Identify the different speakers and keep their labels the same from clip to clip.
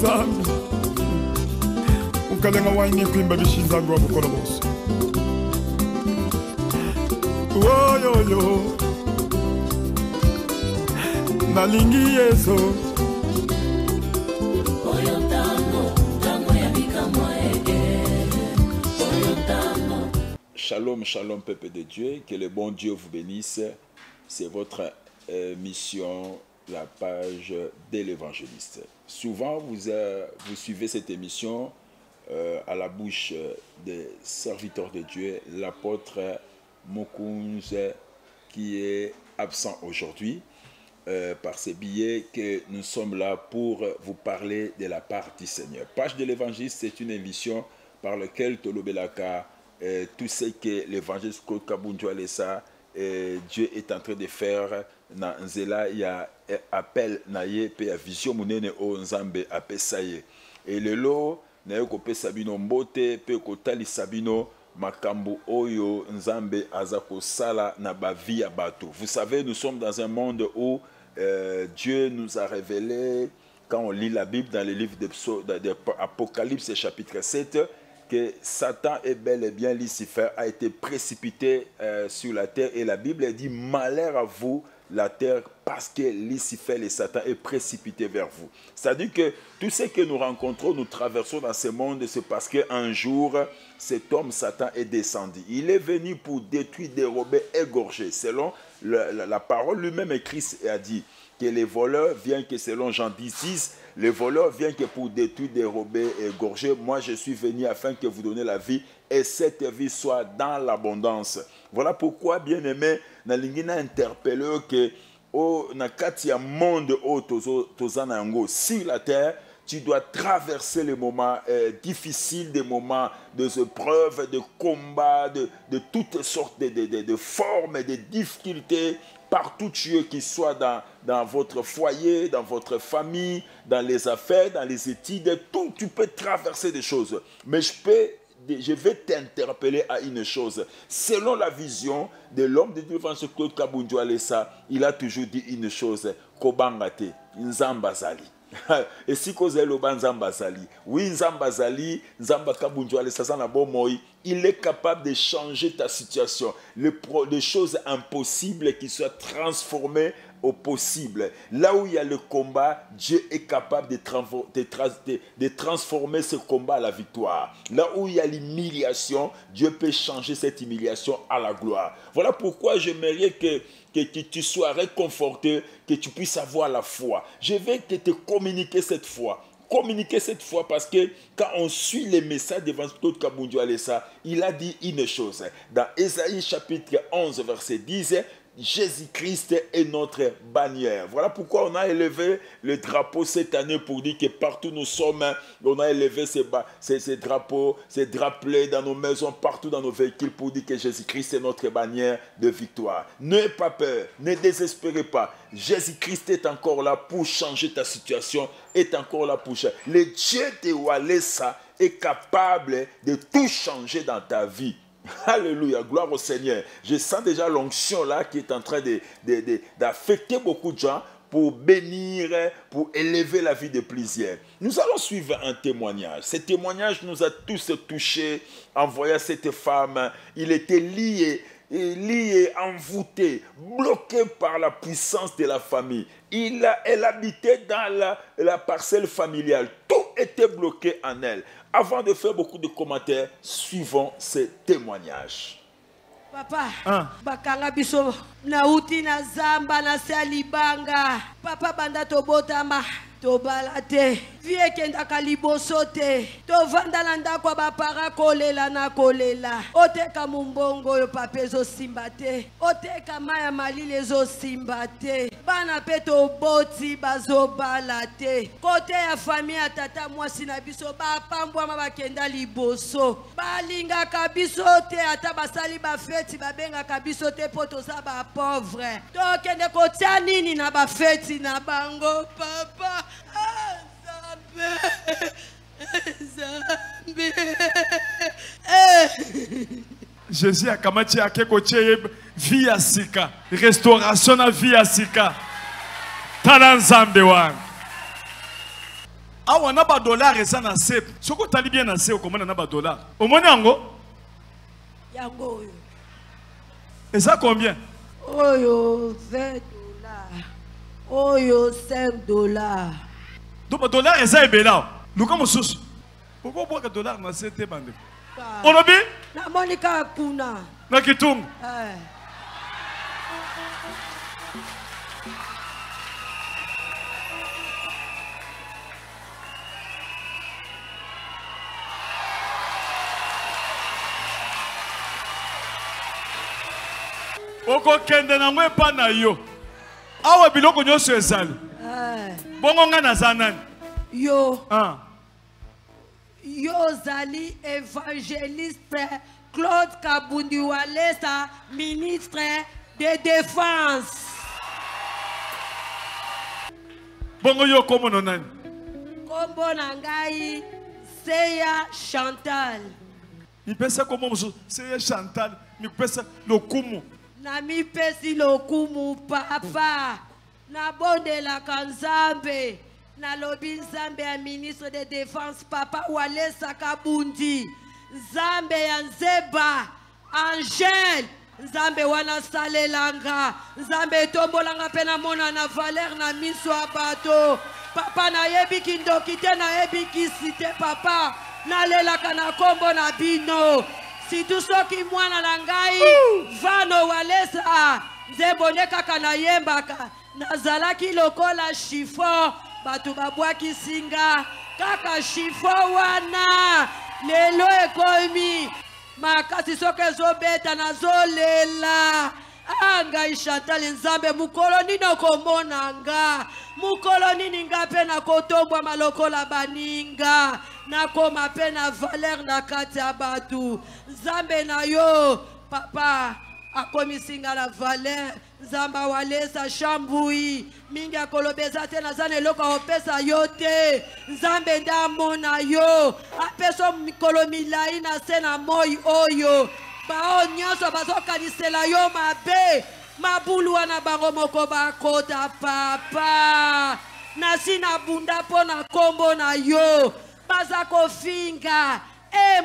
Speaker 1: nzambe ukalenga waine kwimba bishinzangu wabukolo bose oyoyo nalingi yeso
Speaker 2: Shalom, shalom, peuple de Dieu, que le bon Dieu vous bénisse. C'est votre émission, la page de l'évangéliste. Souvent, vous suivez cette émission à la bouche des serviteurs de Dieu, l'apôtre Mokunze, qui est absent aujourd'hui, par ces billets que nous sommes là pour vous parler de la part du Seigneur. Page de l'évangéliste, c'est une émission par laquelle Tolobelaka, tout ce que l'évangéliste Claude Kabundjo Alessa, Dieu est en train de faire dans Nzela, il y a appel naye pe ya vision munene o nzambe apesaye. Et le lot naye ko pe sabino mbote pe ko tali sabino makambo oyo nzambe azako sala na ba vie ya bato. Vous savez, nous sommes dans un monde où Dieu nous a révélé, quand on lit la Bible dans le livre d'Apocalypse chapitre 7, que Satan est bel et bien Lucifer, a été précipité sur la terre. Et la Bible dit, malheur à vous, la terre, parce que Lucifer et Satan est précipité vers vous. C'est-à-dire que tout ce que nous rencontrons, nous traversons dans ce monde, c'est parce qu'un jour, cet homme Satan est descendu. Il est venu pour détruire, dérober, égorger. Selon la parole, lui-même Christ a dit que les voleurs viennent que, selon Jean 10, les voleurs viennent que pour détruire, dérober et égorger. Moi, je suis venu afin que vous donniez la vie et cette vie soit dans l'abondance. Voilà pourquoi, bien aimé, Nalingina interpellé que na katia monde tozanango sur la terre, tu dois traverser les moments difficiles, des moments d'épreuves, de combats, de toutes sortes de formes, de difficultés, partout Dieu qui soit dans votre foyer, dans votre famille, dans les affaires, dans les études, tout, tu peux traverser des choses. Mais je vais t'interpeller à une chose. Selon la vision de l'homme de Dieu, Claude Kabundjo Alessa, il a toujours dit une chose, Kobangate, Nzambazali. Et si Nzambazali, oui, Nzambazali, Nzamba Kabundjo Alessa, il est capable de changer ta situation. Les choses impossibles qui soient transformées au possible. Là où il y a le combat, Dieu est capable de transformer ce combat à la victoire. Là où il y a l'humiliation, Dieu peut changer cette humiliation à la gloire. Voilà pourquoi j'aimerais que tu sois réconforté, que tu puisses avoir la foi. Je vais te communiquer cette foi. Communiquer cette foi parce que quand on suit les messages de Claude Kabundjo Alessa, il a dit une chose. Dans Ésaïe chapitre 11, verset 10, Jésus-Christ est notre bannière. Voilà pourquoi on a élevé le drapeau cette année pour dire que partout nous sommes, on a élevé ces drapeaux, ces drapelets dans nos maisons, partout dans nos véhicules pour dire que Jésus-Christ est notre bannière de victoire. N'ayez pas peur, ne désespérez pas. Jésus-Christ est encore là pour changer ta situation, est encore là pour changer. Le Dieu de Walesa est capable de tout changer dans ta vie. Alléluia, gloire au Seigneur. Je sens déjà l'onction là qui est en train d'affecter beaucoup de gens pour bénir, pour élever la vie de plusieurs. Nous allons suivre un témoignage. Ce témoignage nous a tous touchés en voyant cette femme. Il était lié, envoûté, bloqué par la puissance de la famille. Elle habitait dans la parcelle familiale. Tout était bloqué en elle. Avant de faire beaucoup de commentaires, suivons ce témoignage.
Speaker 3: Papa, bakanga biso na uti na zamba na salibanga. Papa banda tobotama. Tobalate, vie kenda kaliboso te. Tovandala ndako bapara kolela na kolela. Oteka mumbongo yo papezo simbate. Oteka maya malile zo simbate. Bana peto boti bazo balate. Kote ya famille tata mwasi na biso ba pambwa mabakenda liboso. Balinga kabiso te ata basali ba feti babenga kabiso te poto za ba pauvre. To kende kotia nini na ba feti na bango papa.
Speaker 1: Jésus a kamati akekoche via sika restauration na via sika talanzambe wan awa na ba dollar eza na se soko tali bien na se okomona na ba dollar omoni yango
Speaker 3: yango oyo
Speaker 1: eza combien
Speaker 3: oyo 20 dollars oyo 5 dollars
Speaker 1: donc ba dollar eza ebela luka mosusu pourquoi boire dollar na se te bande olobi
Speaker 3: na monika kuna
Speaker 1: na kitungu Oko kende na ngwe pa na yo. Awa biloko nyonso ezali. Bongo nga na zanani.
Speaker 3: Yo. Yo zali évangéliste Claude Kabundi Walesa, ministre de Défense.
Speaker 1: Bongo yo komo no nani?
Speaker 3: Kombo na ngai Seya Chantal.
Speaker 1: Mi pesa komo muso Seya Chantal, mi pesa lokumu.
Speaker 3: Na mi pesi lokumu papa. Na bonde la kanzambe. Na lobi Nzambe ya ministre de Défense papa Walesa Kabundi. Nzambe ya Nzeba. Angel. Nzambe wana salelanga. Nzambe tombolanga pena mona na valeur na miso abato. Papa na yebi kindoki te na yebi kisite papa. Na lelaka na kombo na bino. Si tu soki mwana na ngai vano Walesa nzembone kaka na yembaka nazalaki lokola chiffon batu babwaki singa kaka chiffon wana lelo ekomi makasi soki ezobeta nazolela ngai Chantal Nzambe mukolo nini okomona nga mukolo nini nga mpe nakotombwa malokola baninga nakoma mpe na valeur na kati ya batu Nzambe na yo papa akomisinga la valeur Nzamba Walesa Shambui mingi akolobeza te naza na eloko opesa yo te Nzambe nde amona yo apesa mikolo milai na se na moi oyo bao nyonso bazokanisela yo mabe mabulu wana bango moko bakota papa nasi na bunda mpo na kombo na yo baza kofinga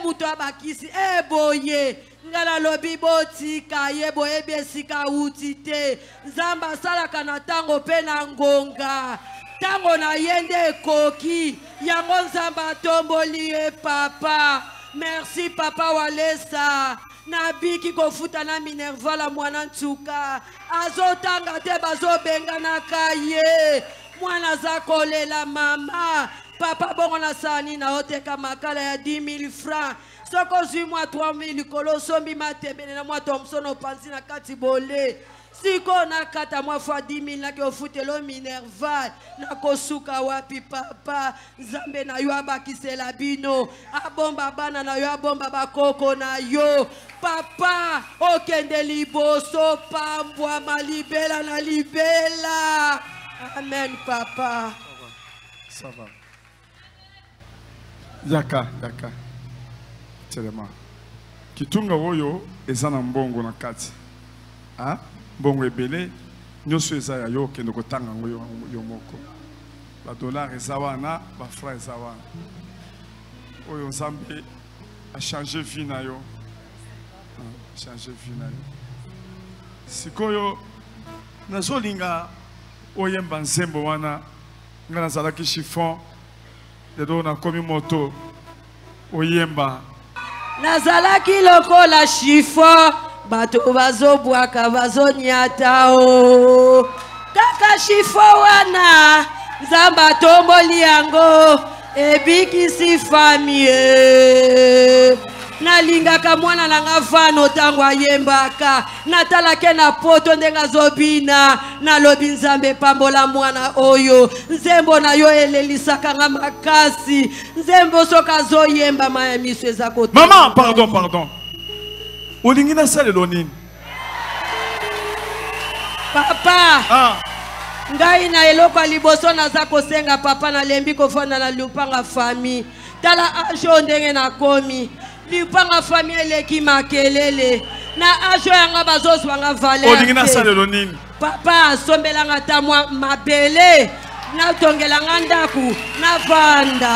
Speaker 3: mutu abakisi boye ngala lobi botika ye boyebi esika uti te Nzambe asalaka na ntango mpe na ngonga ntango na ye nde ekoki yango Nzambe atomboli ye papa merci papa Walesa nabiki kofuta na Minervala mwana ntuka azotanga te bazobenganaka ye mwana za kolela mama papa bongo na sani na oteka makala ya 10,000 francs soko zwi mwa 3,000 kolo sombi matembele na mwa Thompson panzi na kati bole siko na kata mwa fois 10,000 na ke ofutelo Minerval na kosuka wapi papa Nzambe na yo abakisela bino abomba bana na yo abomba bakoko na yo papa okende liboso pambwa malibela na libela amen papa
Speaker 1: ça va yaka telema kitunga oyo eza na mbongo na kati mbongo ebele nyonso eza ya yo kende kotanga ngo yo moko ba dollar eza wana ba francs eza wana oyo Nzambe a changé vie na yo changé vie na yo sikoyo nazolinga oyemba nzembo wana nga nazalaki chiffon lelo nakomi moto oyemba
Speaker 3: nazalaki lokola chiffon bato bazobwaka bazonyata o kaka chiffon wana Nzambe atomboli yango ebikisi famille nalingaka mwana nanga vano tango ayembaka natalake na poto ndenge azobina nalobi Nzambe pambola mwana oyo nzembo na yo elelisaka nga makasi nzembo soki azoyemba maya miso eza kote
Speaker 1: maman pardon olingi nasalelo nini
Speaker 3: papa ngai na eloko ya liboso naza kosenga papa nalembi kofanda na lupanga famille tala ajo ndenge nakomi lupanga famille eleki makelele na ajo yanga bazozwanga valeur
Speaker 1: olingi nasalelo nini
Speaker 3: papa asombelanga ta mwa mabele natongela nga ndaku navanda.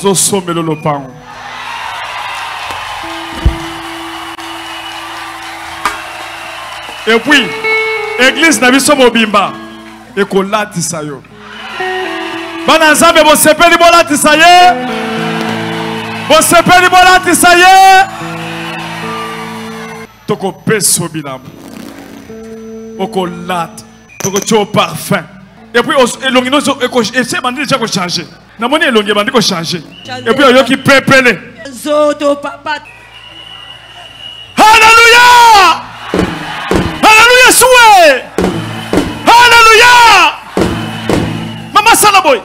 Speaker 1: azosomela lopango. Et puis, église na biso mobimba ekolatisa yo. Bana nzambe bosepeli bolatisa ye. Bosepeli bolatisa ye. Toko peso bilambo. Okolata. Toko cho parfum. Et puis elongi no essaie bandi déjà ko changer. Na moni elongi bandi ko changer. Et puis oyoki pepele.
Speaker 3: Zoto papa.
Speaker 1: Alléluia! Alléluia soué! Alléluia! Mama Salaboy.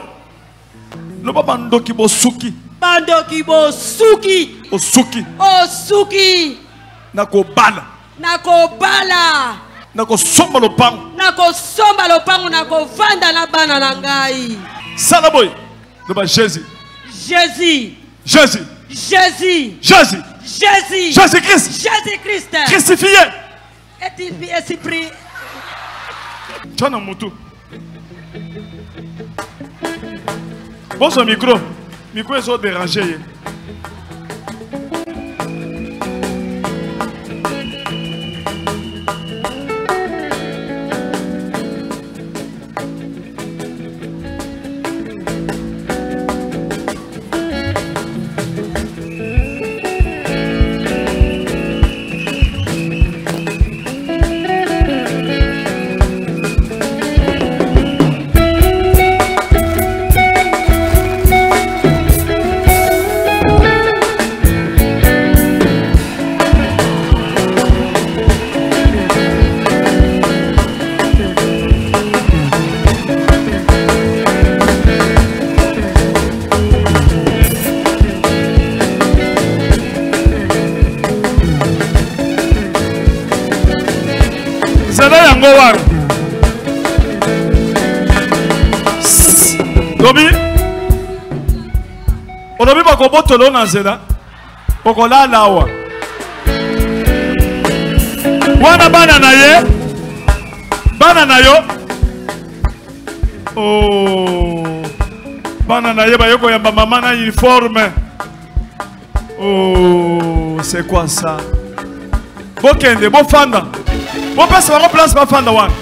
Speaker 1: Le papa ndoki bosuki.
Speaker 3: Bandoki bosuki.
Speaker 1: Osuki.
Speaker 3: Osuki.
Speaker 1: Nako bala.
Speaker 3: Nako bala.
Speaker 1: Nako somba lopango.
Speaker 3: Nako somba lopango nako vanda na bana na ngai.
Speaker 1: Salaboy. Le ba Jésus.
Speaker 3: Jésus.
Speaker 1: Jésus.
Speaker 3: Jésus.
Speaker 1: Jésus.
Speaker 3: Jésus.
Speaker 1: Jésus-Christ.
Speaker 3: Jésus-Christ.
Speaker 1: Crucifié.
Speaker 3: Est-il pris?
Speaker 1: Tchana mutu. Bon son micro. Micro est dérangé. Onobi bakobotolo na nzela okolala awa wana bana na ye bana na yo oh bana na ye bayoko yamba mama na uniforme oh c'est quoi ça bokende bofanda bopesa bako place bafanda wana.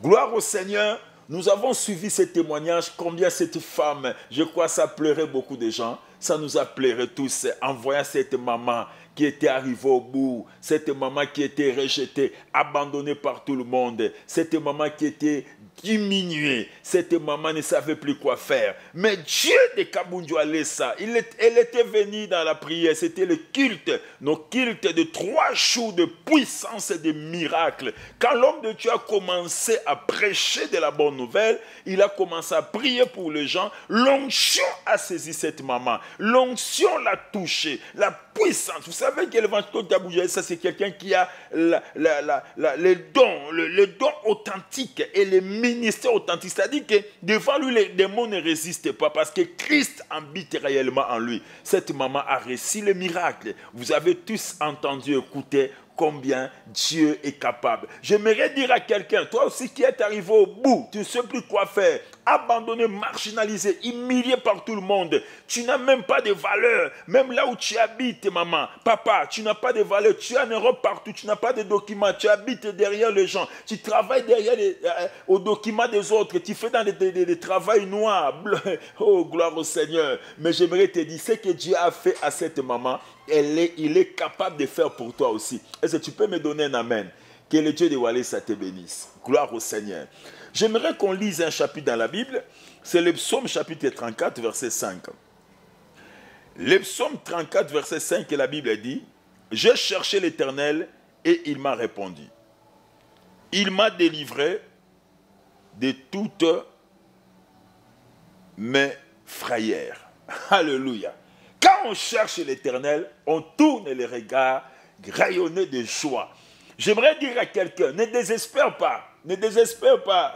Speaker 2: Gloire au Seigneur, nous avons suivi ce témoignage, combien cette femme, je crois ça pleurait beaucoup de gens, ça nous a pleuré tous en voyant cette maman qui était arrivée au bout, cette maman qui était rejetée, abandonnée par tout le monde, cette maman qui était diminuée, cette maman ne savait plus quoi faire. Mais Dieu de Kabundu Alessa, elle était venue dans la prière, c'était le culte, nos cultes de 3 jours de puissance et de miracles. Quand l'homme de Dieu a commencé à prêcher de la bonne nouvelle, il a commencé à prier pour les gens, l'onction a saisi cette maman, l'onction l'a touchée, la puissance. Vous savez que l'évangile Kabundu Alessa, c'est quelqu'un qui a les dons authentiques et les ministère authentique, c'est-à-dire que devant lui les démons ne résistent pas parce que Christ habite réellement en lui. Cette maman a réussi le miracle. Vous avez tous entendu, écouter combien Dieu est capable. J'aimerais dire à quelqu'un, toi aussi qui es arrivé au bout, tu ne sais plus quoi faire, abandonné, marginalisé, humilié par tout le monde, tu n'as même pas de valeur, même là où tu habites, maman, papa, tu n'as pas de valeur, tu es en Europe partout, tu n'as pas de documents, tu habites derrière les gens, tu travailles derrière aux documents des autres, tu fais dans des travails noirs, oh gloire au Seigneur, mais j'aimerais te dire, ce que Dieu a fait à cette maman, il est capable de faire pour toi aussi. Est-ce que tu peux me donner un amen? Que le Dieu de Walesa te bénisse. Gloire au Seigneur. J'aimerais qu'on lise un chapitre dans la Bible. C'est le psaume chapitre 34, verset 5. Le psaume 34, verset 5, la Bible dit, « J'ai cherché l'Éternel et il m'a répondu. Il m'a délivré de toutes mes frayères. » Alléluia. quand on cherche l'Éternel, on tourne les regards rayonnés de joie. J'aimerais dire à quelqu'un, ne désespère pas. Ne désespère pas.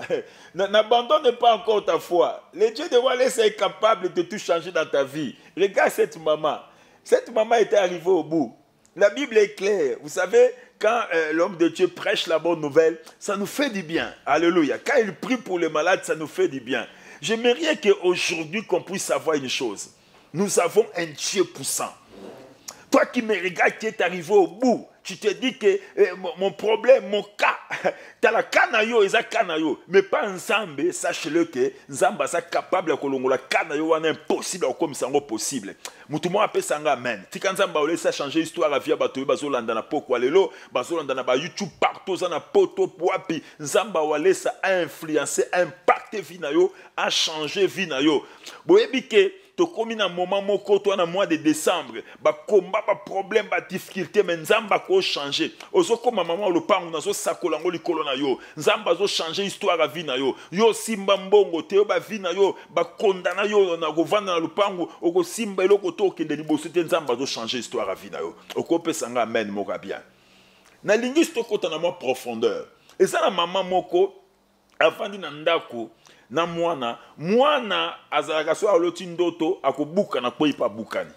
Speaker 2: N'abandonne pas encore ta foi. Le Dieu de Wallace est capable de tout changer dans ta vie. Regarde cette maman. Cette maman était arrivée au bout. La Bible est claire. Vous savez, quand l'homme de Dieu prêche la bonne nouvelle, ça nous fait du bien. Alléluia. Quand il prie pour les malades, ça nous fait du bien. J'aimerais qu'aujourd'hui, qu'on puisse savoir une chose. Nous avons un Dieu puissant. Toi qui me regardes, qui est arrivé au bout, tu te dis que mon problème, mon cas, tu as la canayo et ça canayo, mais pas ensemble, sache-le que Nzamba est capable de faire la canayo impossible comme ça possible. Mutumo appelle ça amen. Si Nzamba a changé l'histoire à via batoyo bazolanda na poko lelo, bazolanda na ba YouTube partout na poto poapi, Nzamba a influencé, impacté vie na yo, a changé vie na yo. Boyebi ke to komi na moment moko to na mois de décembre ba combat ba problème ba difficulté mais Nzamba ko changer ozo koma maman le pango nazo sakola ngo likolo na yo Nzamba zo changer histoire à vie na yo yo simba mbongo te ba vie na yo ba condamna yo na govanda na lupango oko simba eloko to kende liboso te Nzamba zo changer histoire à vie na yo okope sanga amen moka bien na linguiste kota na mo profondeur et ça na maman moko avant di na ndako na mwana azalaka so aloti ndoto akobuka na koipa bukani.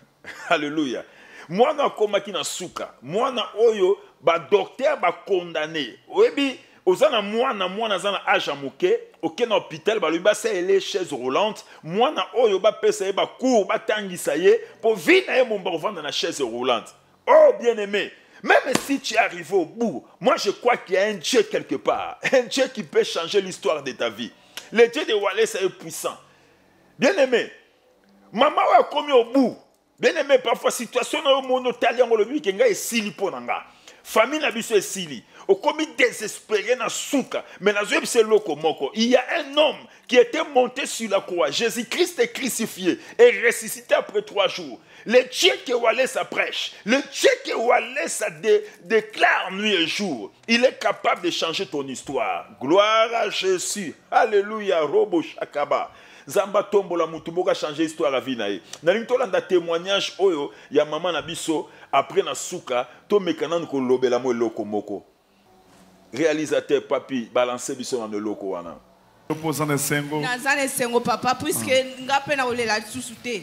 Speaker 2: Alléluia. Mwana akomaki na suka. Mwana oyo ba docteur ba condamné. Oyebi ozana mwana zana âge moke, oke na hôpital ba lui ba les chaises roulantes. Mwana oyo ba pesa ye ba cours ba tangisa ye pour vina ye mon vendre na chaise roulante. Oh bien-aimé, même si tu es arrivé au bout, moi je crois qu'il y a un Dieu quelque part, un Dieu qui peut changer l'histoire de ta vie. Le Dieu de Wallace est puissant. Bien aimé, maman a commis au bout. Bien aimé, parfois situation na mono tali ngolo bi kenga esili ponanga. Famille na biso esili. Au commis désespéré na souka, mais na zoeb c'est loko moko. Il y a un homme qui était monté sur la croix. Jésus-Christ est crucifié et ressuscité après 3 jours. Le Dieu que Wallace prêche, le Dieu que Wallace déclare nuit et jour, il est capable de changer ton histoire. Gloire à Jésus. Alléluia. Robo Shakaba. Zamba tombola mutumoka changer histoire à vie nae. Na lintolanda témoignage oyo ya maman na biso après na souka to mekanan ko lobela mo loko moko. Réalisateur papi balancer biso na loko wana.
Speaker 3: Opposant sengo. Nazane sengo papa puisque ngape na olela susute.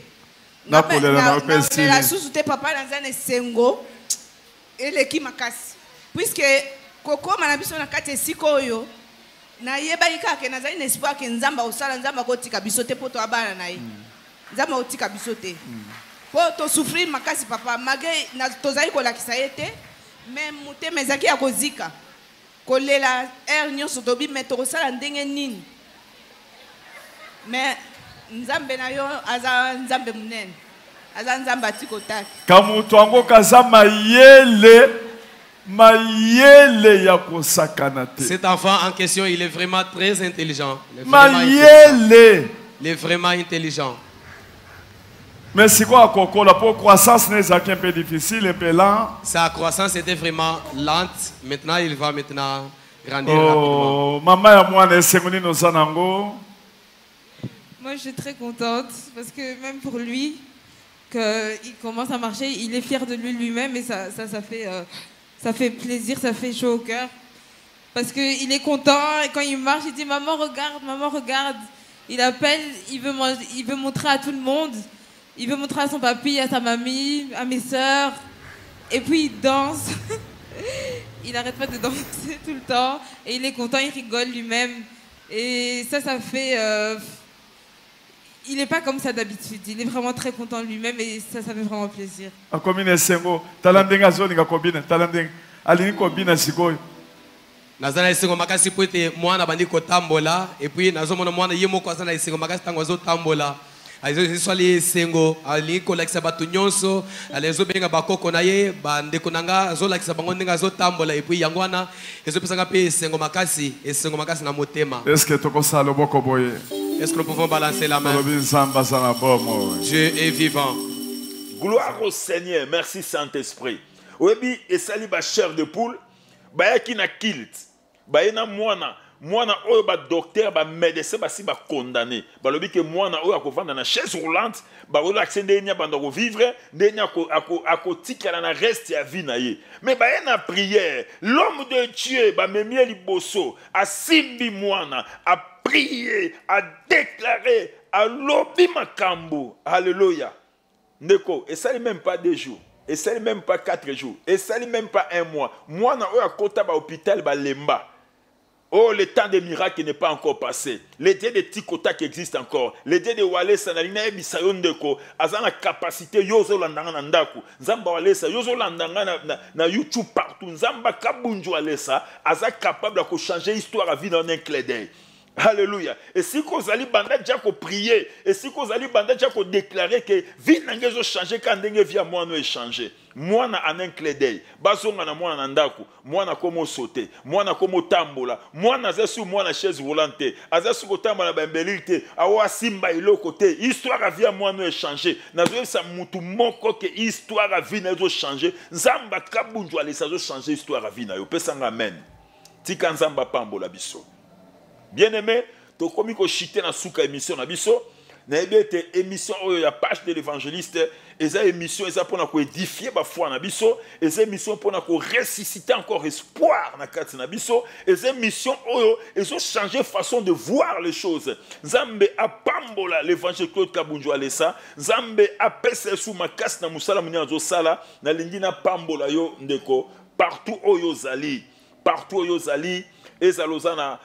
Speaker 1: Na
Speaker 3: la sous-souté papa dans un sengo et l'équipe makasi puisque koko manabiso na kate sikoyo na yeba ikake na zali espoir que Nzamba osala Nzamba kotika bisote poto abana na ye Nzamba otika bisote poto souffrir makasi papa malgré na tozali ko lakisa yete mais muté mezaki ya kozika kolela air nyonso tobi mais to sala ndenge nini mais Nzambe na yo aza Nzambe munene aza Nzamba tikotaki
Speaker 1: kamutu ango kaza mayele ya kosakana te.
Speaker 4: Cet enfant en question, il est vraiment très intelligent.
Speaker 1: Mayele.
Speaker 4: Il est vraiment intelligent.
Speaker 1: Mais c'est quoi Coco? La croissance n'est un peu difficile, un peu lent.
Speaker 4: Sa croissance était vraiment lente. Maintenant, il va maintenant grandir rapidement.
Speaker 1: Maman et moi, nous sommes
Speaker 5: Moi, je suis très contente parce que même pour lui, qu'il commence à marcher, il est fier de lui-même et ça fait plaisir, ça fait chaud au cœur. Parce qu'il est content et quand il marche, il dit « Maman, regarde, maman, regarde ». Il appelle, il veut montrer à tout le monde. Il veut montrer à son papy, à sa mamie, à mes sœurs. Et puis il danse. Il n'arrête pas de danser tout le temps. Et il est content, il rigole lui-même. Et ça fait... il n'est pas comme ça d'habitude. Il est vraiment très content lui-même et ça fait vraiment plaisir.
Speaker 4: Nazana isengo makasi poete mwana bandi kotambola et puis nazomona mwana yemo kwa sana isengo makasi tango zo tambola. Aizo swali isengo ali ko lakisa batu nyonso alezo benga bakoko na ye bande konanga zo lakisa bango ndinga zo tambola et puis yangwana ezo pesanga pe isengo makasi na motema.
Speaker 1: Est-ce que toko sala boko boye?
Speaker 4: Est-ce que nous pouvons balancer la main?
Speaker 2: Dieu est vivant. Gloire au Seigneur. Merci Saint-Esprit. Oyebi esali ba chair de poule, ba yaki na kilt. Ba yena mwana mwana oyo ba docteur ba médecin basi ba condamné balobi ke mwana oyo akovanda na chaise roulante ba oyo accès nya banda ko vivre ndenya ako tikala na reste ya vie na ye mais ba na prière l'homme de Dieu ba memie liboso asimbi mwana a prier a déclarer a lobi makambo alléluia ndeko et ça même pas 2 jours et ça même pas 4 jours et ça même pas 1 mois mwana oyo akota ba hôpital ba lemba. Oh, le temps des miracles n'est pas encore passé. Les dieux de Tikota qui existent encore. Les dieux de Walesa, Nalina Bisayondeko, Azan la capacité, Yozo Landanga Nandaku, Zamba Walesa, Yozo Landanga na YouTube partout, Zamba Kabunju Walesa, Azan capable de changer l'histoire à vie dans un clé d'œil. Alléluia. Et si vous allez banda déjà prier, et si vous allez banda déjà déclarer que vie n'a pas changé quand vous via moi nous échanger. Moi na un clé d'œil. Bazonga na moi na ndaku, moi na komo sauter, moi na komo tambola, moi na zesu moi na chaise roulante, azesu ko tambola bembelite, awa simba ilo côté. Histoire a via moi nous échanger. Na zo sa mutu moko que histoire a vie na zo changer. Nzamba kabunjwa les ça zo changer histoire a vie na yo. Pesanga amen. Tika nzamba pambola biso. Bien-aimé, to komi ko chité na suka émission na biso, na ebete émission oyo ya page de l'évangéliste, eza émission eza pona ko édifier ba foi na biso, eza émission pona ko ressusciter encore espoir na kati na biso, eza émission oyo ezo changer façon de voir les choses. Nzambe apambola l'évangile Claude Kabunju alesa, Nzambe apesa sou makasi na musala munya zo sala, na lingi na pambola yo ndeko partout oyo zali, partout oyo zali. Ezaloza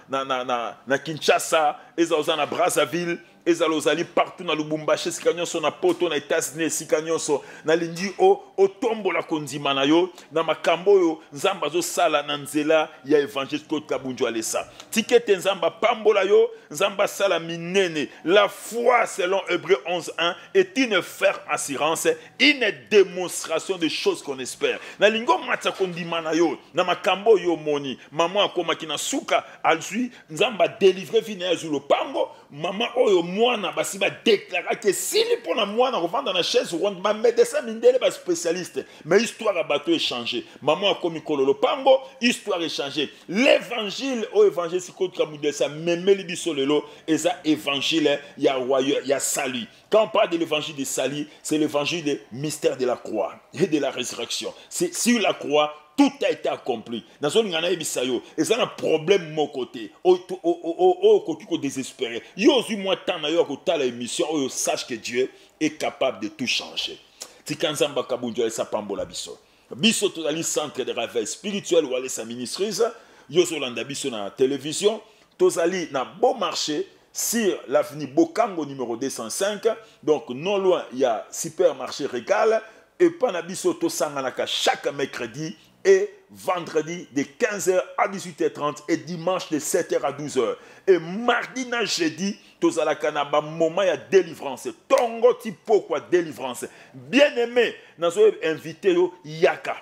Speaker 2: na Kinshasa, ezaloza na Brazzaville, ezaloza partout na Lubumbashi, sikanyonso na Poto na États-Unis, sikanyonso na lindi o tombo la kondima na yo, na makambo yo nzamba zo sala na nzela ya évangile Claude Kabunju alesa. Tikete nzamba pambola yo, nzamba sala minene. La foi selon Hébreux 11:1 est une ferme assurance, une démonstration des choses qu'on espère. Na lingo matsa kondima na yo, na makambo yo moni, maman akoma kina suka alzui nzamba délivrer vina zu lopango, maman oyo mwana basi ba déclarer que sili pona mwana revendre na chaise ronde ma médecin mindele ba spécialiste mais histoire a bateau échangé maman a komi kololo pango histoire échangé l'évangile au évangile c'est Claude Kabunju ça memeli biso lelo eza évangile ya royaume ya salut. Quand on parle de l'évangile de salut, c'est l'évangile du mystère de la croix et de la résurrection. C'est sur la croix tout a été accompli. Dans son ngana ebisayo, et ça un problème mon côté. Côté ko désespéré. Yo zu moi tant na yo ko ta la émission, yo sache que Dieu est capable de tout changer. Ti kanzamba Kabunju sa pambola biso. Biso to ali centre de réveil spirituel ou aller sa ministrise, yo so landa biso na télévision, to ali na bon marché sur l'avenue Bokango numéro 205. Donc non loin il y a supermarché Régal et panabiso to sanganaka chaque mercredi et vendredi de 15h à 18h30 et dimanche de 7h à 12h. Et mardi na jeudi, tozala kanaba moment ya délivrance. Tongo tipo quoi délivrance. Bien aimé, nazo invité yo yaka.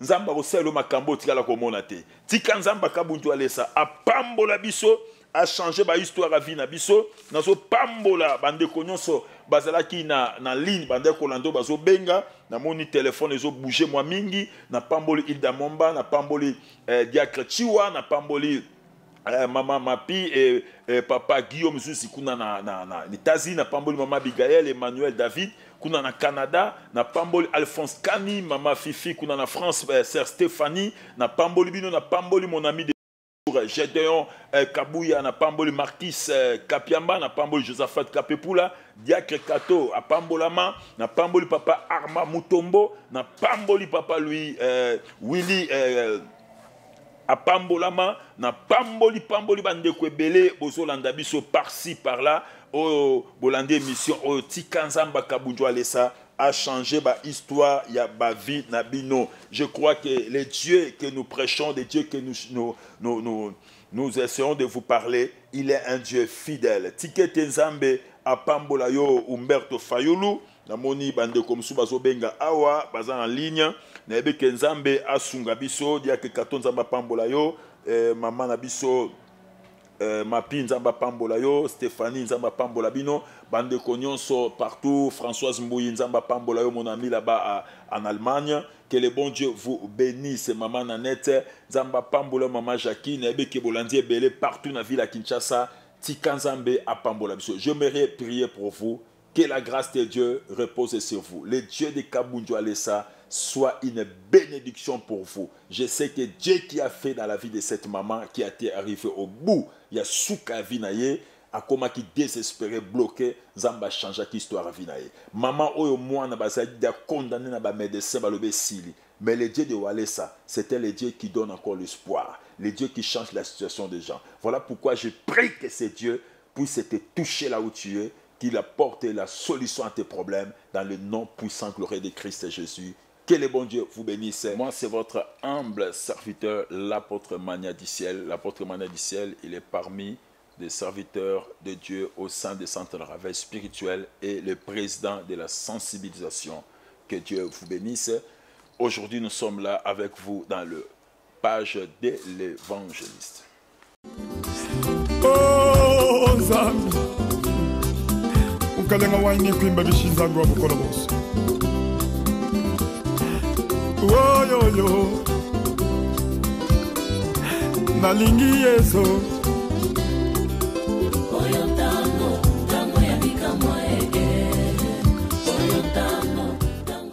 Speaker 2: Nzamba oselo makambo tikala komona te. Tika nzamba Kabunju alesa a pambola biso a changé ba histoire à vie na biso. Nazo pambola bande konyonso bazalaki na ligne bande kolando bazo benga na moni téléphone ezo bouger moi mingi na pamboli Hilda Momba na pamboli Diacre Chiwa na pamboli Maman Mapi et papa Guillaume Zusi kuna na États-Unis na pamboli Maman Abigail Emmanuel David kuna na Canada na pamboli Alphonse Kani Maman Fifi kuna na France Sœur Stéphanie na pamboli bino na pamboli mon ami Gédéon Kabouya na pamboli Marquis Kapiamba na pamboli Josaphat Kapepula Diacre Kato a pambolama na pamboli papa Arma Mutombo na pamboli papa lui Willy a pambolama na pamboli bandeko ebele bozolanda biso par-ci par-là o bolande mission o tikanzamba Kabunju alesa a changé ba histoire ya ba vie na bino. Je crois que les dieux que nous prêchons, les dieux que nous essayons de vous parler, il est un Dieu fidèle. Tikete Nzambe a pambola yo Umberto Fayulu na moni bande comme bazo benga awa baza en ligne na ebe ke Nzambe asunga biso dia ke katonza pambola yo maman na biso Mapi Nzamba Pambola yo, Stéphanie Nzamba Pambola bino, bande Kognonso partout, Françoise Mbouyi Nzamba Pambola yo, mon ami là-bas en Allemagne. Que le bon Dieu vous bénisse, maman Nanette, Nzamba Pambola, maman Jacqueline, Ebe Kebolandi Ebele, partout dans la ville à Kinshasa, Tikanzambe à Pambola. J'aimerais prier pour vous, que la grâce de Dieu repose sur vous. Le Dieu de Kabunjo Alessa soit une bénédiction pour vous. Je sais que Dieu qui a fait dans la vie de cette maman, qui a été arrivé au bout, il y a souka vinaye, a comment qui désespéré, bloqué, Zamba changea qui histoire vinaye. Maman oyo moi na bazali da condamné na ba médecin ba lobe sili. Mais le Dieu de Walesa, c'était le Dieu qui donne encore l'espoir, le Dieu qui change la situation des gens. Voilà pourquoi je prie que ce Dieu puisse te toucher là où tu es, qu'il apporte la solution à tes problèmes dans le nom puissant glorieux de Christ Jésus. Que le bon Dieu vous bénisse. Moi, c'est votre humble serviteur, l'apôtre Mania du ciel. L'apôtre Mania du ciel, il est parmi les serviteurs de Dieu au sein des centres de réveil spirituel et le président de la sensibilisation. Que Dieu vous bénisse. Aujourd'hui, nous sommes là avec vous dans le page de l'évangéliste.
Speaker 1: Oh, Zami. Ukalenga waini kwimba bishinzangu wa mukolo bose. Oh yo yo, nalingi Yesu.